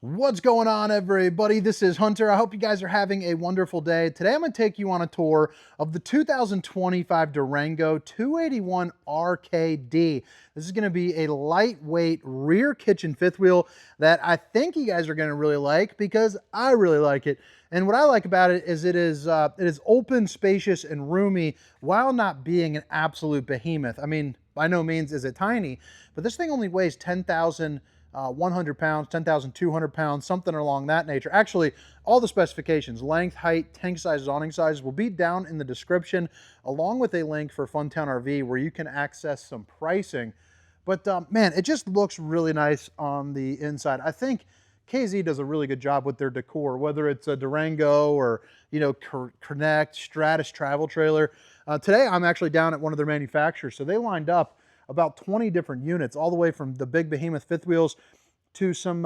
What's going on, everybody? This is Hunter. I hope you guys are having a wonderful day. Today I'm going to take you on a tour of the 2025 Durango 281RKD. This is going to be a lightweight rear kitchen fifth wheel that I think you guys are going to really like because I really like it. And what I like about it is it is open, spacious, and roomy while not being an absolute behemoth. I mean, by no means is it tiny, but this thing only weighs 10,100 pounds, 10,200 pounds, something along that nature. Actually, all the specifications, length, height, tank sizes, awning sizes will be down in the description, along with a link for Funtown RV where you can access some pricing. But man, it just looks really nice on the inside. I think KZ does a really good job with their decor, whether it's a Durango or, you know, Connect, Stratus travel trailer. Today, I'm actually down at one of their manufacturers. So they lined up about 20 different units, all the way from the big behemoth fifth wheels to some,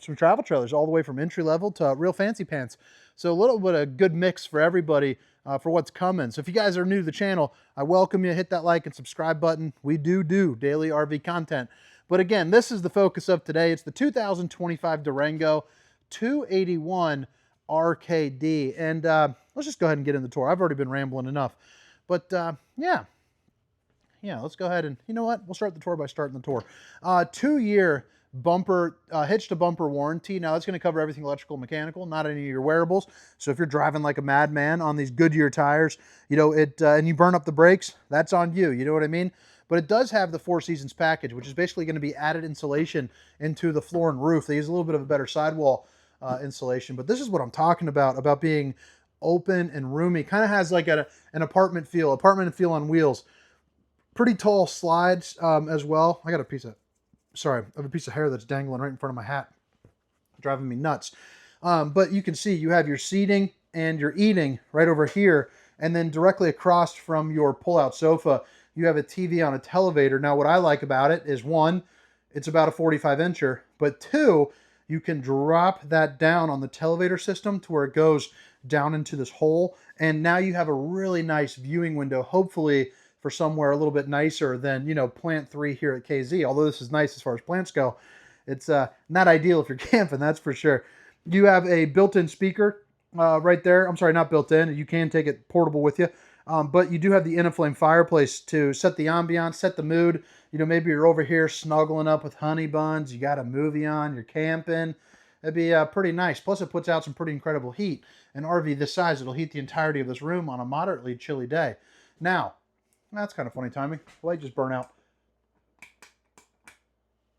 some travel trailers, all the way from entry level to real fancy pants. So a little bit of good mix for everybody for what's coming. So if you guys are new to the channel, I welcome you. Hit that like and subscribe button. We do daily RV content. But again, this is the focus of today. It's the 2025 Durango 281 RKD. And let's just go ahead and get in the tour. I've already been rambling enough. But yeah, let's go ahead and, you know what? We'll start the tour by starting the tour. 2-year bumper, hitch to bumper warranty. Now that's going to cover everything electrical, mechanical, not any of your wearables. So if you're driving like a madman on these Goodyear tires, you know, and you burn up the brakes, that's on you. You know what I mean? But it does have the 4 Seasons package, which is basically going to be added insulation into the floor and roof. They use a little bit of a better sidewall insulation, but this is what I'm talking about being open and roomy. Kind of has like an apartment feel on wheels. Pretty tall slides as well. I got a piece of, sorry, I have a piece of hair that's dangling right in front of my hat, driving me nuts. But you can see you have your seating and your eating right over here, and then directly across from your pull-out sofa, you have a TV on a televator. Now, what I like about it is, one, it's about a 45-incher, but two, you can drop that down on the televator system to where it goes down into this hole, and now you have a really nice viewing window, hopefully for somewhere a little bit nicer than, you know, Plant 3 here at KZ. Although this is nice as far as plants go, it's not ideal if you're camping, that's for sure. You have a built-in speaker right there. I'm sorry, not built-in. You can take it portable with you. But you do have the in-a-flame fireplace to set the ambiance, set the mood. You know, maybe you're over here snuggling up with honey buns, you got a movie on, you're camping. That'd be pretty nice. Plus, it puts out some pretty incredible heat. An RV this size, it'll heat the entirety of this room on a moderately chilly day. Now, that's kind of funny timing. The light just burned out.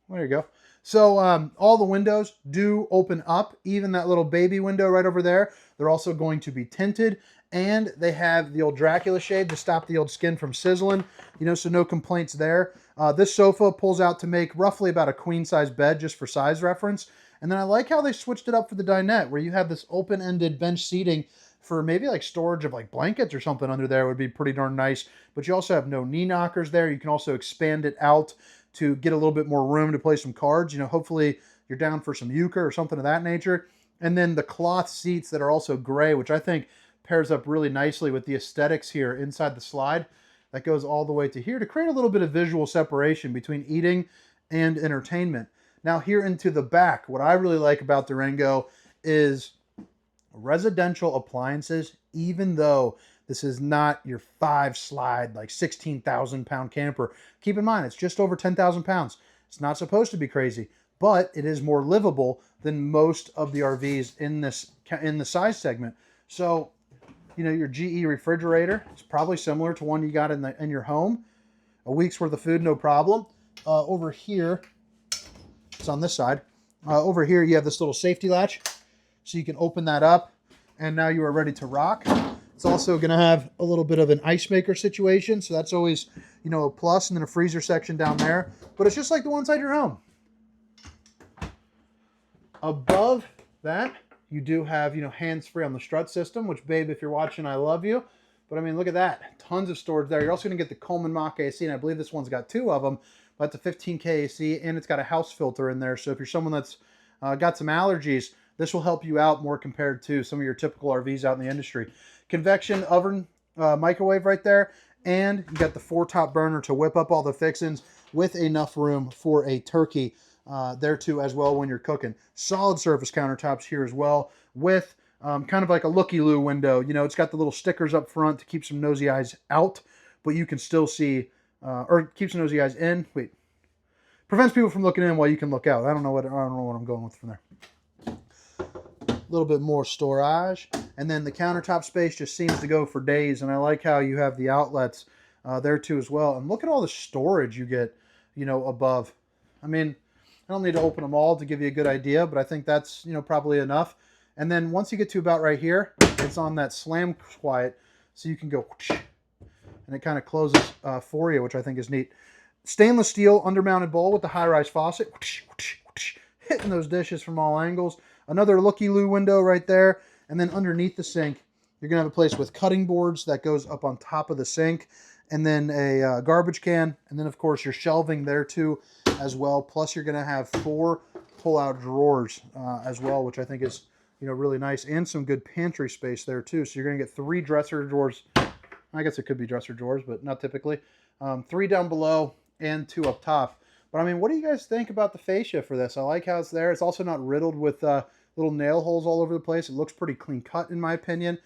There you go. So all the windows do open up, even that little baby window right over there. They're also going to be tinted, and they have the old Dracula shade to stop the old skin from sizzling, you know, so no complaints there. This sofa pulls out to make roughly about a queen-size bed, just for size reference. And then I like how they switched it up for the dinette, where you have this open-ended bench seating for maybe like storage of like blankets or something under there would be pretty darn nice. But you also have no knee knockers there. You can also expand it out to get a little bit more room to play some cards. You know, hopefully you're down for some euchre or something of that nature. And then the cloth seats that are also gray, which I think pairs up really nicely with the aesthetics here inside the slide. That goes all the way to here to create a little bit of visual separation between eating and entertainment. Now here into the back, what I really like about Durango is residential appliances, even though this is not your 5-slide, like 16,000 pound camper. Keep in mind, it's just over 10,000 pounds. It's not supposed to be crazy, but it is more livable than most of the RVs in the size segment. So, you know, your GE refrigerator is probably similar to one you got in your home. A week's worth of food, no problem. Over here, it's on this side. Over here, you have this little safety latch. So you can open that up, and now you are ready to rock. It's also going to have a little bit of an ice maker situation, so that's always, you know, a plus, and then a freezer section down there. But it's just like the one inside your home. Above that, you do have, you know, hands-free on the strut system, which, babe, if you're watching, I love you. But, I mean, look at that. Tons of storage there. You're also going to get the Coleman Mach AC, and I believe this one's got 2 of them. But it's a 15K AC, and it's got a house filter in there. So if you're someone that's got some allergies, this will help you out more compared to some of your typical RVs out in the industry. Convection oven microwave right there. And you got the 4-top burner to whip up all the fixings with enough room for a turkey. there too as well when you're cooking. Solid surface countertops here as well with kind of like a looky-loo window. You know, it's got the little stickers up front to keep some nosy eyes out, but you can still see, or keep some nosy eyes in. Wait, prevents people from looking in while you can look out. I don't know what I'm going with from there. A little bit more storage, and then the countertop space just seems to go for days. And I like how you have the outlets there too as well. And look at all the storage you get, you know, above. I mean, I don't need to open them all to give you a good idea, but I think that's, you know, probably enough. And then once you get to about right here, it's on that slam quiet, so you can go, and it kind of closes for you, which I think is neat. Stainless steel undermounted bowl with the high-rise faucet, hitting those dishes from all angles. Another looky-loo window right there, and then underneath the sink, you're gonna have a place with cutting boards that goes up on top of the sink, and then a garbage can, and then of course your shelving there too as well. Plus you're gonna have 4 pull-out drawers as well, which I think is, you know, really nice, and some good pantry space there too. So you're gonna get 3 dresser drawers. I guess it could be dresser drawers, but not typically. 3 down below and 2 up top. But I mean, what do you guys think about the fascia for this? I like how it's there. It's also not riddled with little nail holes all over the place. It looks pretty clean cut in my opinion.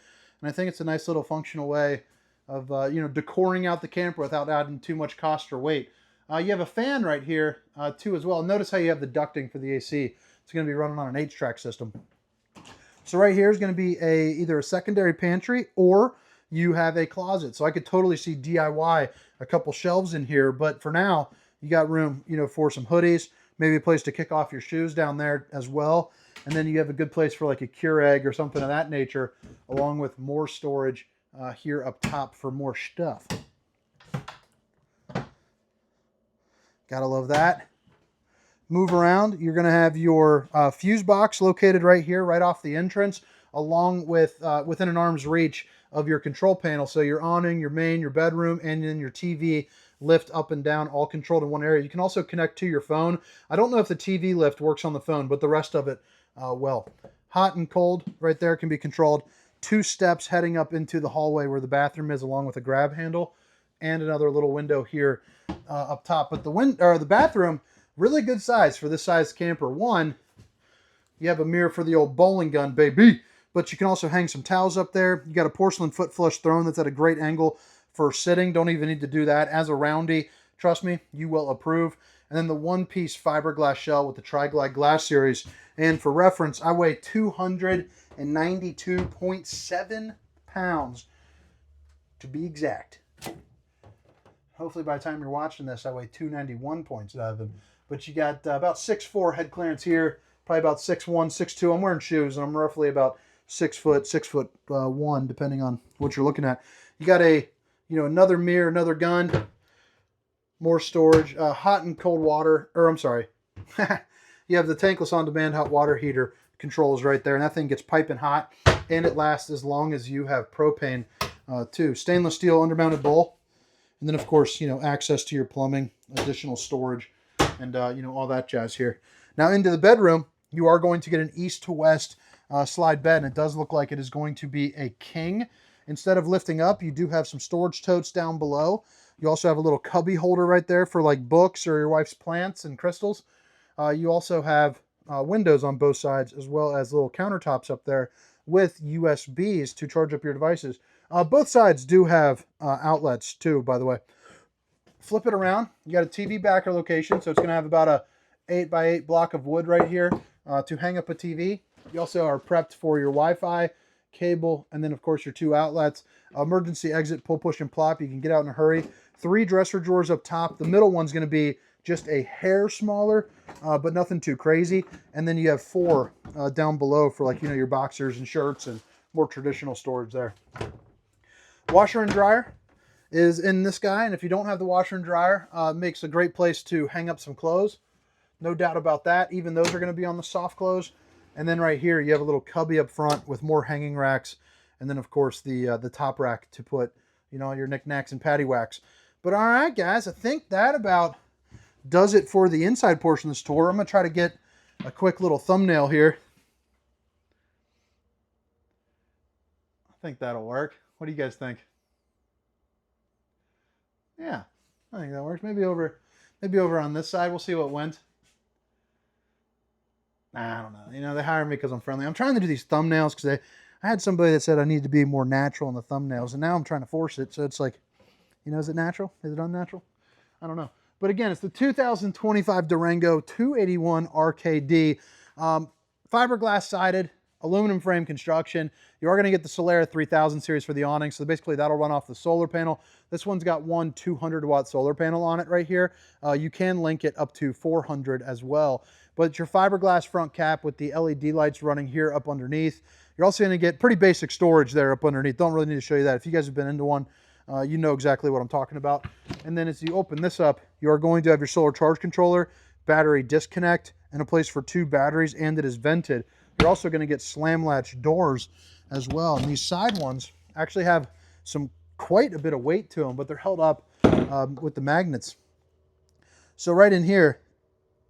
And I think it's a nice little functional way of, you know, decoring out the camper without adding too much cost or weight. You have a fan right here too as well. Notice how you have the ducting for the AC. It's going to be running on an H-track system. So right here is going to be either a secondary pantry or you have a closet. So I could totally see DIY a couple shelves in here, but for now, you got room, you know, for some hoodies, maybe a place to kick off your shoes down there as well. And then you have a good place for like a Keurig or something of that nature, along with more storage here up top for more stuff. Gotta love that. Move around. You're gonna have your fuse box located right here, right off the entrance, along with within an arm's reach of your control panel. So your awning, your main, your bedroom, and then your TV lift up and down, all controlled in one area. You can also connect to your phone. I don't know if the TV lift works on the phone, but the rest of it will. Hot and cold right there can be controlled. 2 steps heading up into the hallway where the bathroom is, along with a grab handle, and another little window here up top. But the bathroom, really good size for this size camper. One, you have a mirror for the old bowling gun, baby. But you can also hang some towels up there. You got a porcelain foot flush throne that's at a great angle for sitting. Don't even need to do that. As a roundie, trust me, you will approve. And then the one-piece fiberglass shell with the Tri-Glide glass series. And for reference, I weigh 292.7 pounds to be exact. Hopefully by the time you're watching this, I weigh 291.7. But you got about 6'4" head clearance here, probably about 6'1", 6'2". I'm wearing shoes, and I'm roughly about 6 foot, 6'1", depending on what you're looking at. You got another mirror, another gun, more storage, hot and cold water, or I'm sorry, you have the Tankless on-demand hot water heater controls right there, and that thing gets piping hot, and it lasts as long as you have propane too. Stainless steel undermounted bowl, and then of course, you know, access to your plumbing, additional storage, and you know, all that jazz here. Now into the bedroom, you are going to get an east to west slide bed, and it does look like it is going to be a king. Instead of lifting up, you do have some storage totes down below. You also have a little cubby holder right there for like books or your wife's plants and crystals. You also have windows on both sides, as well as little countertops up there with USBs to charge up your devices. Both sides do have outlets too, by the way. Flip it around. You got a TV backer location, so it's going to have about a 8x8 block of wood right here to hang up a TV. You also are prepped for your Wi-Fi, cable, and then of course your 2 outlets. Emergency exit, pull, push, and plop. You can get out in a hurry. 3 dresser drawers up top. The middle one's going to be just a hair smaller, but nothing too crazy. And then you have 4 down below for, like, you know, your boxers and shirts and more traditional storage there. Washer and dryer is in this guy, and if you don't have the washer and dryer, it makes a great place to hang up some clothes. No doubt about that. Even those are going to be on the soft close. And then right here, you have a little cubby up front with more hanging racks. And then, of course, the top rack to put, you know, your knickknacks and paddywhacks. But all right, guys, I think that about does it for the inside portion of this tour. I'm going to try to get a quick little thumbnail here. I think that'll work. What do you guys think? Yeah, I think that works. Maybe over on this side. We'll see what went. I don't know. You know, they hire me because I'm friendly. I'm trying to do these thumbnails because I had somebody that said I need to be more natural in the thumbnails, and now I'm trying to force it. So it's like, you know, is it natural? Is it unnatural? I don't know. But again, it's the 2025 Durango 281RKD. Fiberglass sided, aluminum frame construction. You are going to get the Solera 3000 series for the awning. So basically that'll run off the solar panel. This one's got one 200-watt solar panel on it right here. You can link it up to 400 as well. But your fiberglass front cap with the LED lights running here up underneath. You're also going to get pretty basic storage there up underneath. Don't really need to show you that. If you guys have been into one, you know exactly what I'm talking about. And then as you open this up, you are going to have your solar charge controller, battery disconnect, and a place for 2 batteries, and it is vented. You're also going to get slam latch doors as well. And these side ones actually have quite a bit of weight to them, but they're held up with the magnets. So right in here,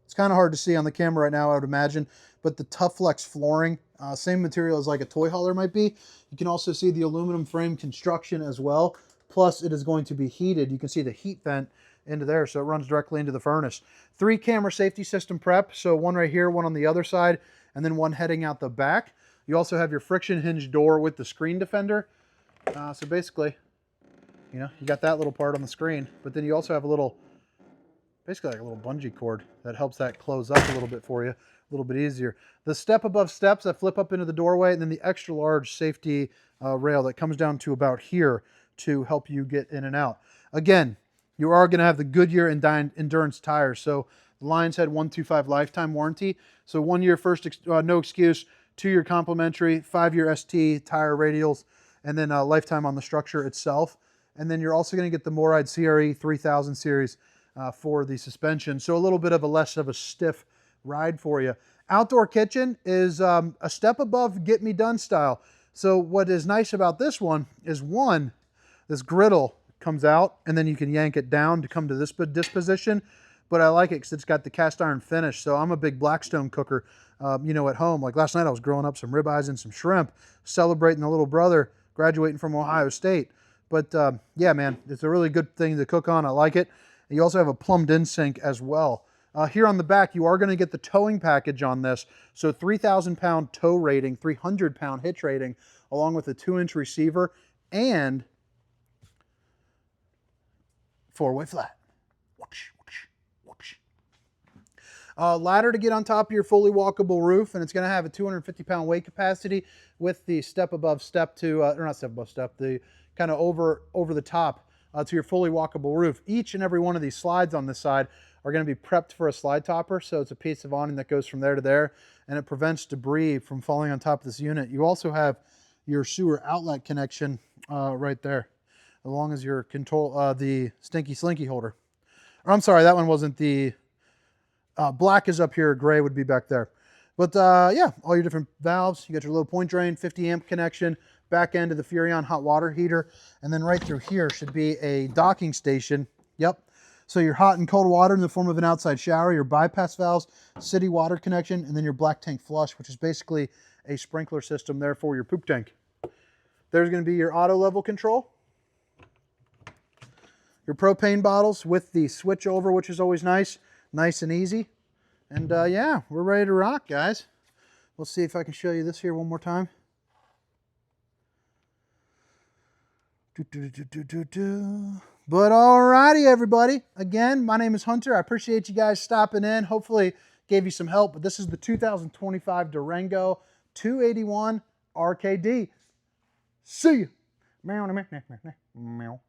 it's kind of hard to see on the camera right now, I would imagine, but the Tough Flex flooring, same material as like a toy hauler might be. You can also see the aluminum frame construction as well. Plus it is going to be heated. You can see the heat vent into there, so it runs directly into the furnace. 3 camera safety system prep, so one right here, one on the other side, and then one heading out the back. You also have your friction hinge door with the screen defender. So basically, you know, you got that little part on the screen, but then you also have a little, basically like a little bungee cord that helps that close up a little bit for you, a little bit easier. The step above steps that flip up into the doorway, and then the extra large safety rail that comes down to about here to help you get in and out. Again, you are going to have the Goodyear Endurance tires. So the Lions had 125 lifetime warranty. So 1 year first, no excuse, 2 year complimentary, 5-year ST tire radials, and then lifetime on the structure itself. And then you're also going to get the Moride CRE 3000 series for the suspension. So a little bit of a less of a stiff ride for you. Outdoor kitchen is a step above Get Me Done style. So what is nice about this one is, one, this griddle comes out and then you can yank it down to come to this position. But I like it because it's got the cast iron finish. So I'm a big Blackstone cooker, you know, at home. Like last night I was grilling up some ribeyes and some shrimp, celebrating the little brother graduating from Ohio State. But yeah, man, it's a really good thing to cook on. I like it. And you also have a plumbed in sink as well. Here on the back, you are going to get the towing package on this. So 3,000-pound tow rating, 300-pound hitch rating, along with a 2-inch receiver and 4-way flat. Whoosh, whoosh, whoosh. Ladder to get on top of your fully walkable roof, and it's going to have a 250-pound weight capacity with the step above step to, or not step above step, the kind of over the top to your fully walkable roof. Each and every one of these slides on this side are going to be prepped for a slide topper, so it's a piece of awning that goes from there to there, and it prevents debris from falling on top of this unit. You also have your sewer outlet connection right there, along as your control, the Stinky Slinky holder. Or I'm sorry, that one wasn't the, black is up here, gray would be back there. But yeah, all your different valves. You got your low point drain, 50 amp connection, back end of the Furrion hot water heater, and then right through here should be a docking station. Yep. So your hot and cold water in the form of an outside shower, your bypass valves, city water connection, and then your black tank flush, which is basically a sprinkler system there for your poop tank. There's going to be your auto level control. Your propane bottles with the switch over, which is always nice and easy. And yeah, we're ready to rock, guys. We'll see if I can show you this here one more time. But alrighty, everybody. Again, my name is Hunter. I appreciate you guys stopping in. Hopefully gave you some help. But this is the 2025 Durango 281 RKD. See you. Meow.